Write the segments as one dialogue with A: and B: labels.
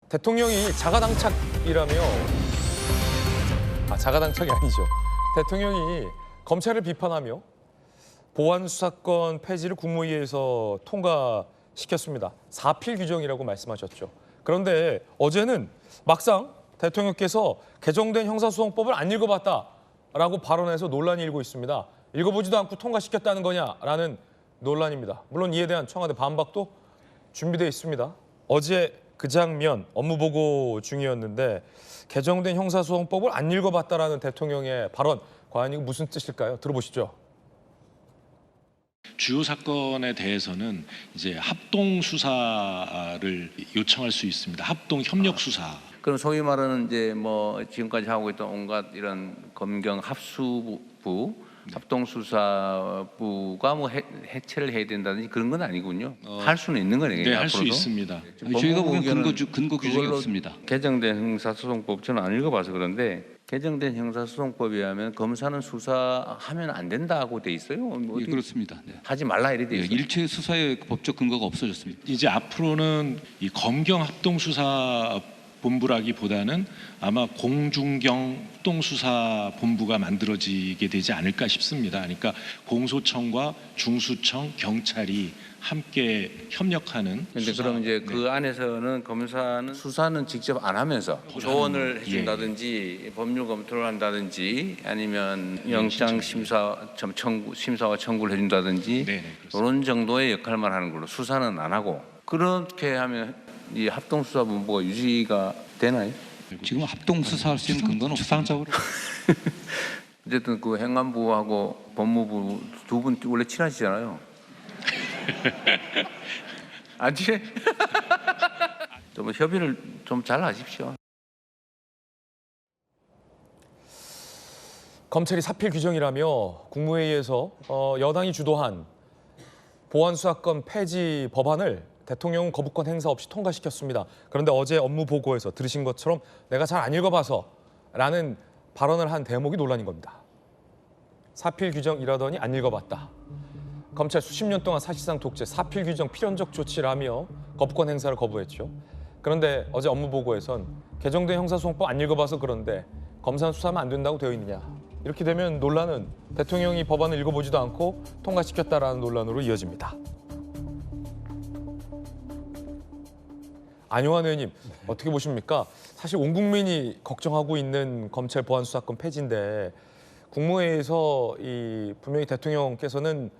A: 대통령이 자가당착이라며 자가당착이 아니죠. 대통령이 검찰을 비판하며 보안수사권 폐지를 국무회의에서 통과시켰습니다. 4필 규정이라고 말씀하셨죠. 그런데 어제는 막상 대통령께서 개정된 형사소송법을 안 읽어봤다라고 발언해서 논란이 일고 있습니다. 읽어보지도 않고 통과시켰다는 거냐라는 논란입니다. 물론 이에 대한 청와대 반박도 준비되어 있습니다. 어제 그 장면 업무보고 중이었는데 개정된 형사소송법을 안 읽어봤다라는 대통령의 발언, 과연 이거 무슨 뜻일까요? 들어보시죠.
B: 주요 사건에 대해서는 이제 합동 수사를 요청할 수 있습니다. 합동 협력 수사.
C: 그럼 소위 말하는 이제 뭐 지금까지 하고 있던 온갖 이런 검경 합수부, 합동수사부가 뭐 해체를 해야 된다든지 그런 건 아니군요. 할 수는 있는 거네요.
B: 네, 할 수 있습니다.
D: 저희가 보기에는 근거 규정이 없습니다.
C: 개정된 형사소송법 저는 안 읽어봐서 그런데 개정된 형사소송법에 의하면 검사는 수사하면 안 된다고 돼 있어요. 뭐
D: 예, 그렇습니다. 네.
C: 하지 말라 이래 돼
D: 예,
C: 있어요.
D: 일체 수사의 법적 근거가 없어졌습니다.
B: 이제 앞으로는 이 검경 합동수사 본부라기보다는 아마 공중경 합동수사본부가 만들어지게 되지 않을까 싶습니다. 그러니까 공소청과 중수청, 경찰이 함께 협력하는.
C: 그런데 그럼 이제 그 안에서는 검사는 수사는 직접 안 하면서 조언을 해준다든지 법률 검토를 한다든지 아니면 영장 심사와 청구를 해준다든지 이런 정도의 역할만 하는 걸로 수사는 안 하고 그렇게 하면 이 합동수사본부가 유지가 되나요?
D: 지금 합동 수사할 수 있는 근거는 추상적으로.
C: 어쨌든 그 행안부하고 법무부 두 분 원래 친하시잖아요. 안 친해? 좀 협의를 좀 잘 하십시오.
A: 검찰이 4필 규정이라며 국무회의에서 여당이 주도한 보안수사권 폐지 법안을 대통령은 거부권 행사 없이 통과시켰습니다. 그런데 어제 업무 보고에서 들으신 것처럼 내가 잘 안 읽어봐서 라는 발언을 한 대목이 논란인 겁니다. 4필 규정이라더니 안 읽어봤다. 검찰 수십 년 동안 사실상 독재, 4필 규정 필연적 조치라며 거부권 행사를 거부했죠. 그런데 어제 업무 보고에선 개정된 형사소송법 안 읽어봐서 그런데 검사는 수사하면 안 된다고 되어 있느냐. 이렇게 되면 논란은 대통령이 법안을 읽어보지도 않고 통과시켰다라는 논란으로 이어집니다. 안용환 의원님, 어떻게 보십니까? 사실 온 국민이 걱정하고 있는 검찰 보안수사권 폐지인데 국무회의에서 분명히 대통령께서는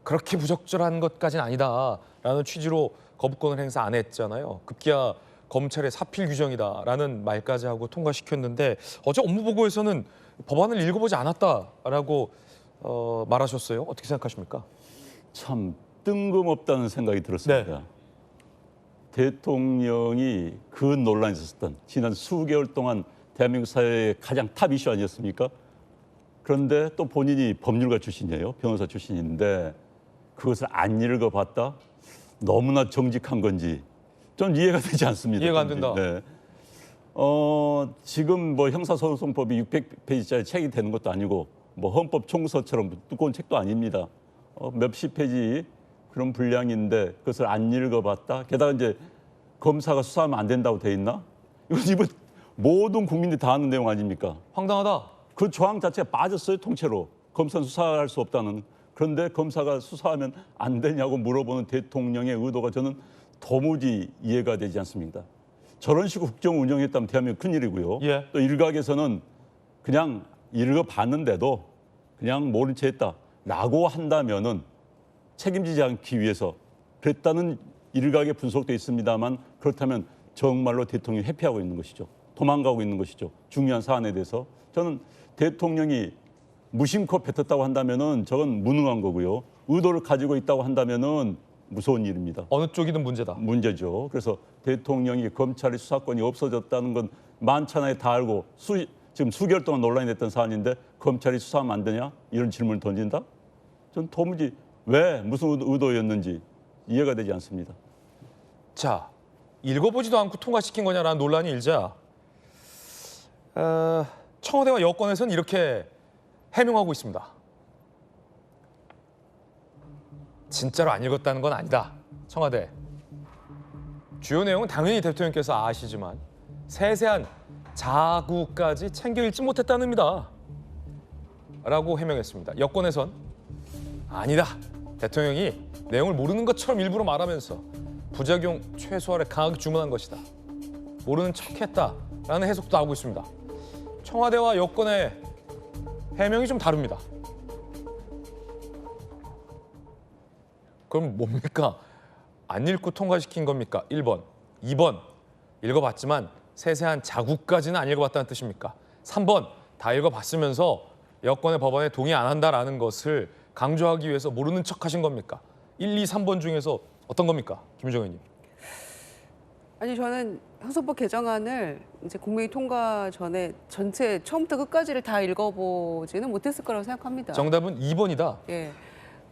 A: 그렇게 부적절한 것까지는 아니다라는 취지로 거부권을 행사 안 했잖아요. 급기야 검찰의 4필 규정이다라는 말까지 하고 통과시켰는데 어제 업무보고에서는 법안을 읽어보지 않았다라고 말하셨어요. 어떻게 생각하십니까?
E: 참 뜬금없다는 생각이 들었습니다.
A: 네.
E: 대통령이 그 논란이 있었던 지난 수개월 동안 대한민국 사회의 가장 탑 이슈 아니었습니까? 그런데 또 본인이 법률가 출신이에요. 변호사 출신인데 그것을 안 읽어봤다? 너무나 정직한 건지 좀 이해가 되지 않습니다.
A: 이해가 안 된다.
E: 네. 지금 뭐 형사소송법이 600페이지짜리 책이 되는 것도 아니고 뭐 헌법 총서처럼 두꺼운 책도 아닙니다. 몇십 페이지 그런 분량인데 그것을 안 읽어봤다. 게다가 이제 검사가 수사하면 안 된다고 돼 있나? 이건 모든 국민들이 다 아는 내용 아닙니까?
A: 황당하다.
E: 그 조항 자체가 빠졌어요, 통째로. 검사는 수사할 수 없다는. 그런데 검사가 수사하면 안 되냐고 물어보는 대통령의 의도가 저는 도무지 이해가 되지 않습니다. 저런 식으로 국정 운영했다면 대한민국 큰일이고요.
A: 예.
E: 또 일각에서는 그냥 읽어봤는데도 그냥 모른 채 했다라고 한다면은 책임지지 않기 위해서 그랬다는 일각의 분석도 있습니다만 그렇다면 정말로 대통령이 회피하고 있는 것이죠. 도망가고 있는 것이죠. 중요한 사안에 대해서. 저는 대통령이 무심코 뱉었다고 한다면은 저건 무능한 거고요. 의도를 가지고 있다고 한다면은 무서운 일입니다.
A: 어느 쪽이든 문제다.
E: 문제죠. 그래서 대통령이 검찰의 수사권이 없어졌다는 건 만천하에 다 알고 지금 수개월 동안 논란이 됐던 사안인데 검찰이 수사하면 안 되냐? 이런 질문을 던진다? 전 도무지 왜 무슨 의도였는지 이해가 되지 않습니다.
A: 자, 읽어보지도 않고 통과시킨 거냐라는 논란이 일자 청와대와 여권에서는 이렇게 해명하고 있습니다. 진짜로 안 읽었다는 건 아니다. 청와대. 주요 내용은 당연히 대통령께서 아시지만 세세한 자구까지 챙겨 읽지 못했다는 의미다 라고 해명했습니다. 여권에선 아니다. 대통령이 내용을 모르는 것처럼 일부러 말하면서 부작용 최소화를 강하게 주문한 것이다. 모르는 척했다라는 해석도 나오고 있습니다. 청와대와 여권의 해명이 좀 다릅니다. 그럼 뭡니까? 안 읽고 통과시킨 겁니까? 1번. 2번. 읽어봤지만 세세한 자구까지는 안 읽어봤다는 뜻입니까? 3번. 다 읽어봤으면서 여권의 법안에 동의 안 한다라는 것을 강조하기 위해서 모르는 척 하신 겁니까? 1, 2, 3번 중에서 어떤 겁니까? 김유정 의원님.
F: 아니 저는 형사법 개정안을 이제 국무회의 통과 전에 전체 처음부터 끝까지를 다 읽어보지는 못했을 거라고 생각합니다.
A: 정답은 2번이다.
F: 예.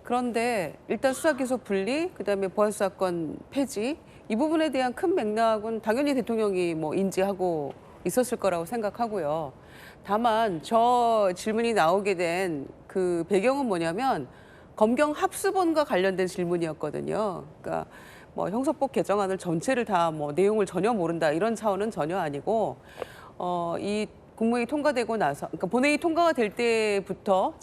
F: 그런데 일단 수사기소 분리, 그다음에 보안수사권 폐지 이 부분에 대한 큰 맥락은 당연히 대통령이 뭐 인지하고 있었을 거라고 생각하고요. 다만 저 질문이 나오게 된 그 배경은 뭐냐면 검경 합수본과 관련된 질문이었거든요. 그러니까 뭐 형사법 개정안을 전체를 다 뭐 내용을 전혀 모른다 이런 차원은 전혀 아니고 이 국무회의 통과되고 나서 그러니까 본회의 통과가 될 때부터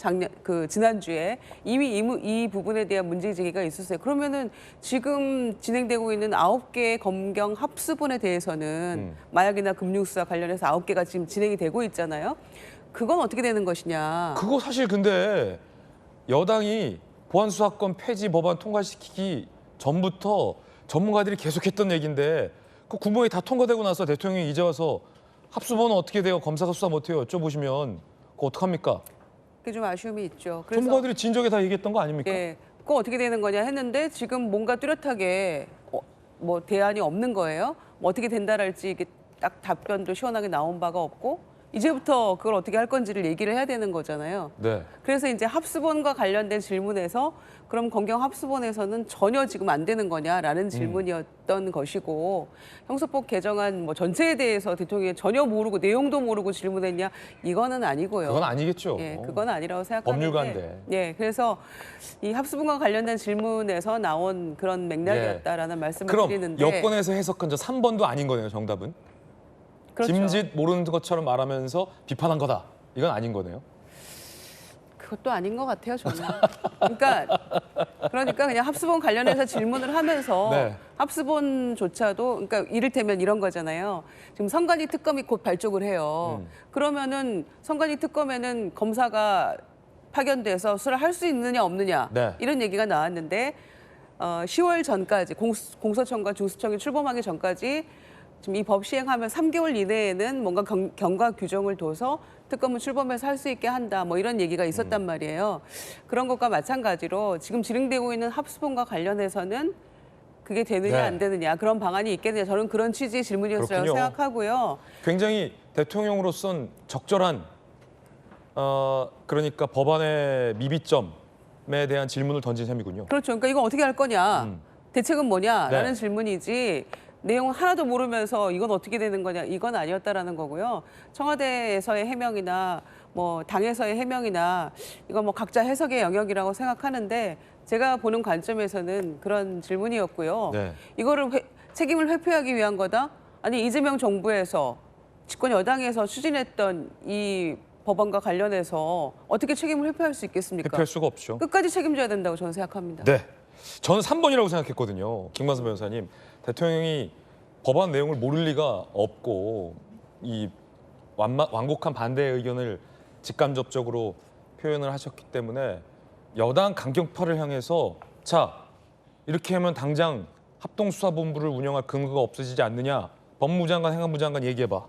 F: 지난주에 이미 이 부분에 대한 문제 제기가 있었어요. 그러면은 지금 진행되고 있는 9개의 검경 합수본에 대해서는 마약이나 금융수사 관련해서 9개가 지금 진행이 되고 있잖아요. 그건 어떻게 되는 것이냐.
A: 그거 사실 근데 여당이 보안수사권 폐지 법안 통과시키기 전부터 전문가들이 계속했던 얘기인데 그 국무회의 다 통과되고 나서 대통령이 이제 와서 합수본은 어떻게 돼요? 검사가 수사 못해요. 여쭤보시면 그거 어떡합니까?
F: 그게 좀 아쉬움이 있죠. 그래서
A: 전문가들이 진작에 다 얘기했던 거 아닙니까?
F: 예, 그거 어떻게 되는 거냐 했는데 지금 뭔가 뚜렷하게 뭐 대안이 없는 거예요. 뭐 어떻게 된다랄지 이게 딱 답변도 시원하게 나온 바가 없고 이제부터 그걸 어떻게 할 건지를 얘기를 해야 되는 거잖아요.
A: 네.
F: 그래서 이제 합수본과 관련된 질문에서 그럼 검경 합수본에서는 전혀 지금 안 되는 거냐라는 질문이었던 것이고 형사법 개정안 뭐 전체에 대해서 대통령이 전혀 모르고 내용도 모르고 질문했냐 이거는 아니고요.
A: 그건 아니겠죠.
F: 예, 그건 아니라고 생각하는데.
A: 법률가인데.
F: 예, 그래서 이 합수본과 관련된 질문에서 나온 그런 맥락이었다라는 말씀을
A: 그럼
F: 드리는데.
A: 여권에서 해석한 저 3번도 아닌 거네요. 정답은.
F: 그렇죠.
A: 짐짓 모르는 것처럼 말하면서 비판한 거다. 이건 아닌 거네요.
F: 그것도 아닌 것 같아요, 저는. 그러니까 그냥 합수본 관련해서 질문을 하면서
A: 네.
F: 합수본조차도 그러니까 이를테면 이런 거잖아요. 지금 선관위 특검이 곧 발족을 해요. 그러면은 선관위 특검에는 검사가 파견돼서 수사를 할 수 있느냐 없느냐
A: 네.
F: 이런 얘기가 나왔는데 10월 전까지 공소청과 중수청이 출범하기 전까지 지금 이 법 시행하면 3개월 이내에는 뭔가 경과 규정을 둬서 특검을 출범해서 할 수 있게 한다. 뭐 이런 얘기가 있었단 말이에요. 그런 것과 마찬가지로 지금 진행되고 있는 합수본과 관련해서는 그게 되느냐
A: 네.
F: 안 되느냐 그런 방안이 있겠느냐 저는 그런 취지의 질문이었다고
A: 그렇군요.
F: 생각하고요.
A: 굉장히 대통령으로선 적절한 그러니까 법안의 미비점에 대한 질문을 던진 셈이군요.
F: 그렇죠. 그러니까 이건 어떻게 할 거냐 대책은 뭐냐라는
A: 네.
F: 질문이지 내용을 하나도 모르면서 이건 어떻게 되는 거냐 이건 아니었다라는 거고요. 청와대에서의 해명이나 뭐 당에서의 해명이나 이건 뭐 각자 해석의 영역이라고 생각하는데 제가 보는 관점에서는 그런 질문이었고요.
A: 네.
F: 이거를 책임을 회피하기 위한 거다? 아니 이재명 정부에서 집권 여당에서 추진했던 이 법안과 관련해서 어떻게 책임을 회피할 수 있겠습니까?
A: 회피할 수가 없죠.
F: 끝까지 책임져야 된다고 저는 생각합니다.
A: 네. 저는 3번이라고 생각했거든요. 김관섭 변호사님. 대통령이 법안 내용을 모를 리가 없고 이 완곡한 반대 의견을 직간접적으로 표현을 하셨기 때문에 여당 강경파를 향해서 자 이렇게 하면 당장 합동수사본부를 운영할 근거가 없어지지 않느냐. 법무부 장관, 행안부 장관 얘기해봐.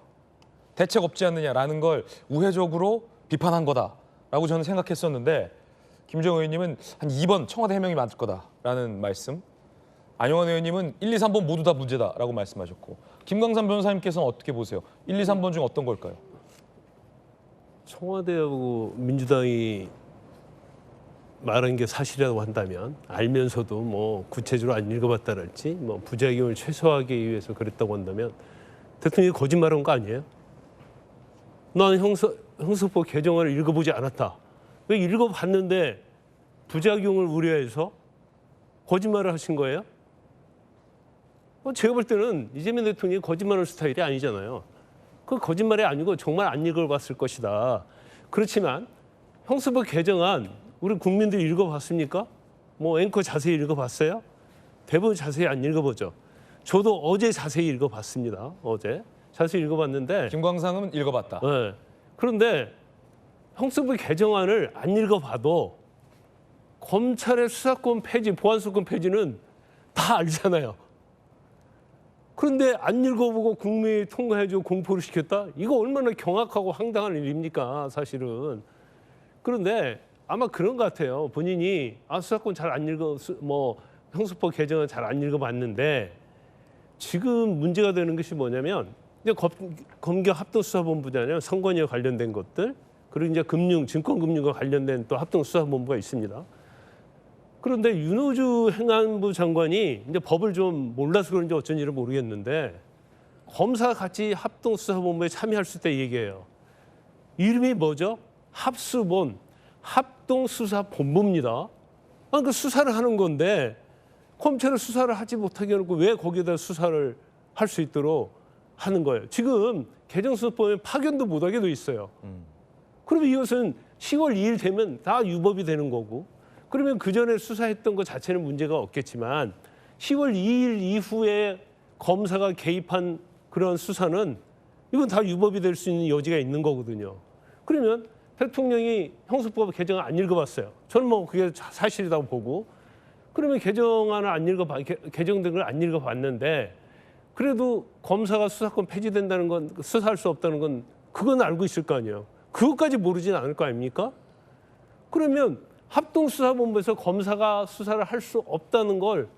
A: 대책 없지 않느냐라는 걸 우회적으로 비판한 거다라고 저는 생각했었는데 김정 의원님은 한 2번 청와대 해명이 맞을 거다라는 말씀. 안용환 의원님은 1, 2, 3번 모두 다 문제다라고 말씀하셨고 김광삼 변호사님께서는 어떻게 보세요? 1, 2, 3번 중 어떤 걸까요?
G: 청와대하고 민주당이 말한 게 사실이라고 한다면 알면서도 뭐 구체적으로 안 읽어봤다랄지 뭐 부작용을 최소화하기 위해서 그랬다고 한다면 대통령이 거짓말한 거 아니에요? 나는 형사법 개정안을 읽어보지 않았다. 왜 읽어봤는데 부작용을 우려해서 거짓말을 하신 거예요? 제가 볼 때는 이재명 대통령이 거짓말하는 스타일이 아니잖아요. 그 거짓말이 아니고 정말 안 읽어봤을 것이다. 그렇지만 형사법 개정안 우리 국민들이 읽어봤습니까? 뭐 앵커 자세히 읽어봤어요? 대부분 자세히 안 읽어보죠. 저도 어제 자세히 읽어봤습니다. 어제 자세히 읽어봤는데
A: 김광삼은 읽어봤다.
G: 네. 그런데 형사법 개정안을 안 읽어봐도 검찰의 수사권 폐지, 보안수사권 폐지는 다 알잖아요. 그런데 안 읽어보고 국민이 통과해주고 공포를 시켰다? 이거 얼마나 경악하고 황당한 일입니까, 사실은. 그런데 아마 그런 것 같아요. 본인이 수사권 잘 안 읽어, 형사법 개정은 잘 안 읽어봤는데 지금 문제가 되는 것이 뭐냐면 이제 검경 합동수사본부잖아요. 선관위와 관련된 것들. 그리고 이제 증권금융과 관련된 또 합동수사본부가 있습니다. 그런데 윤호주 행안부 장관이 이제 법을 좀 몰라서 그런지 어쩐지를 모르겠는데 검사 같이 합동수사본부에 참여할 수 있다 얘기해요. 이름이 뭐죠? 합수본, 합동수사본부입니다. 그러니까 수사를 하는 건데 검찰은 수사를 하지 못하게 해놓고 왜 거기에다 수사를 할 수 있도록 하는 거예요. 지금 개정수사법에 파견도 못하게 돼 있어요. 그러면 이것은 10월 2일 되면 다 유법이 되는 거고 그러면 그 전에 수사했던 것 자체는 문제가 없겠지만 10월 2일 이후에 검사가 개입한 그런 수사는 이건 다 유법이 될 수 있는 여지가 있는 거거든요. 그러면 대통령이 형사법 개정을 안 읽어봤어요. 저는 뭐 그게 사실이라고 보고 그러면 개정된 걸 안 읽어봤는데 그래도 검사가 수사권 폐지된다는 건 수사할 수 없다는 건 그건 알고 있을 거 아니에요. 그것까지 모르진 않을 거 아닙니까? 그러면 합동수사본부에서 검사가 수사를 할 수 없다는 걸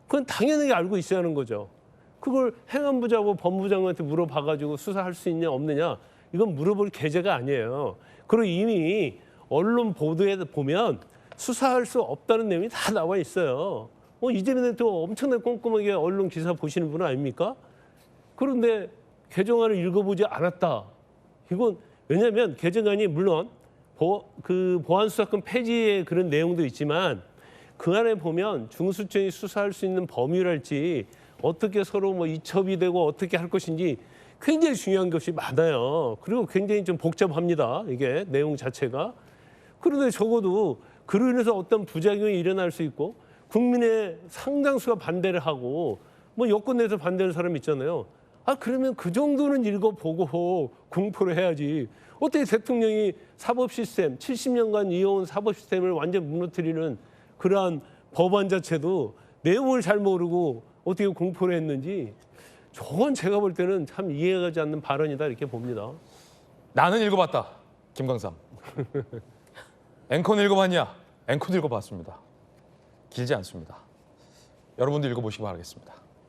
G: 그건 당연하게 알고 있어야 하는 거죠. 그걸 행안부장하고 법무장관한테 물어봐가지고 수사할 수 있냐 없느냐 이건 물어볼 계제가 아니에요. 그리고 이미 언론 보도에 보면 수사할 수 없다는 내용이 다 나와 있어요. 이재명 대통령 엄청나게 꼼꼼하게 언론 기사 보시는 분 아닙니까? 그런데 개정안을 읽어보지 않았다. 이건 왜냐하면 개정안이 물론 보안수사권 폐지의 그런 내용도 있지만 그 안에 보면 중수청이 수사할 수 있는 범위랄지 어떻게 서로 이첩이 되고 어떻게 할 것인지 굉장히 중요한 것이 많아요. 그리고 굉장히 좀 복잡합니다. 이게 내용 자체가. 그런데 적어도 그로 인해서 어떤 부작용이 일어날 수 있고 국민의 상당수가 반대를 하고 여권 내에서 반대하는 사람 있잖아요. 그러면 그 정도는 읽어보고 공포를 해야지. 어떻게 대통령이 사법 시스템, 70년간 이어온 사법 시스템을 완전 무너뜨리는 그러한 법안 자체도 내용을 잘 모르고 어떻게 공포를 했는지 저건 제가 볼 때는 참 이해가지 않는 발언이다 이렇게 봅니다.
A: 나는 읽어봤다. 김광삼. 앵커는 읽어봤냐? 앵커도 읽어봤습니다. 길지 않습니다. 여러분도 읽어보시기 바라겠습니다.